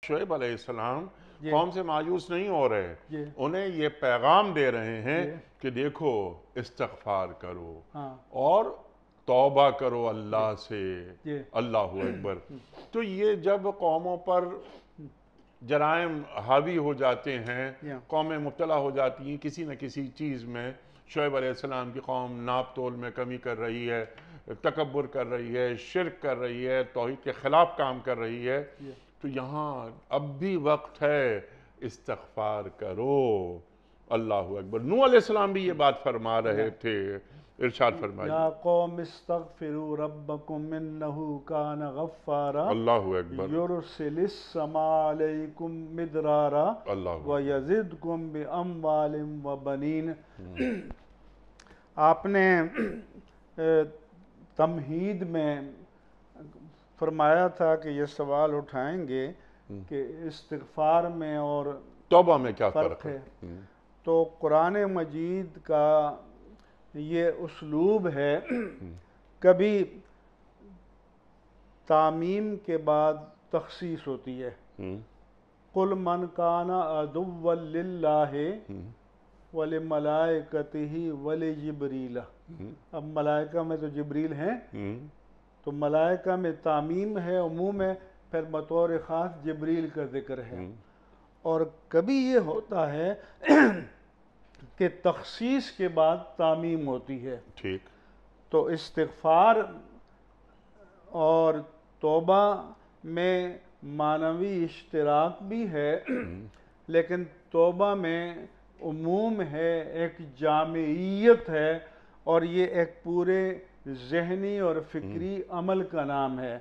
شعیب علیہ السلام جی قوم سے مایوس نہیں ہو رہے، جی انہیں یہ پیغام دے رہے ہیں جی کہ دیکھو استغفار کرو ہاں اور توبہ کرو جی اللہ سے۔ جی اللہ اکبر۔ تو یہ جب قوموں پر جرائم حاوی ہو جاتے ہیں، یا قومیں مبتلا ہو جاتی ہیں کسی نہ کسی چیز میں، شعیب علیہ السلام کی قوم ناپ تول میں کمی کر رہی ہے، تکبر کر رہی ہے، شرک کر رہی ہے، توحید کے خلاف کام کر رہی ہے، یا تو یہاں اب بھی وقت ہے، استغفار کرو۔ اللہ اکبر۔ نوح علیہ السلام بھی یہ بات فرما یا رہے تھے، ارشاد فرمائیے۔ یا قوم استغفروا ربکم انہ کان غفارا اللہ اکبر۔ یرسل السماء علیکم مدرارا اللہ اکبر۔ ویزدکم باموال وبنین۔ آپ نے تمہید میں فرمایا تھا کہ یہ سوال اٹھائیں گے کہ استغفار میں اور توبہ میں کیا فرق ہے، ہے؟ تو قرآن مجید کا یہ اسلوب ہے، کبھی تعمیم کے بعد تخصیص ہوتی ہے۔ قُلْ مَنْ كَانَ عَدُوًّا لِلَّهِ وَلِمَلَائِكَتِهِ وَلِجِبْرِيلَ۔ اب ملائکہ میں تو جبریل ہیں، تو ملائکہ میں تعمیم ہے، عموم ہے، پھر بطور خاص جبریل کا ذکر ہے۔ اور کبھی یہ ہوتا ہے کہ تخصیص کے بعد تعمیم ہوتی ہے۔ ٹھیک۔ تو استغفار اور توبہ میں معنوی اشتراک بھی ہے، لیکن توبہ میں عموم ہے، ایک جامعیت ہے، اور یہ ایک پورے ذہنی اور فکری عمل کا نام ہے۔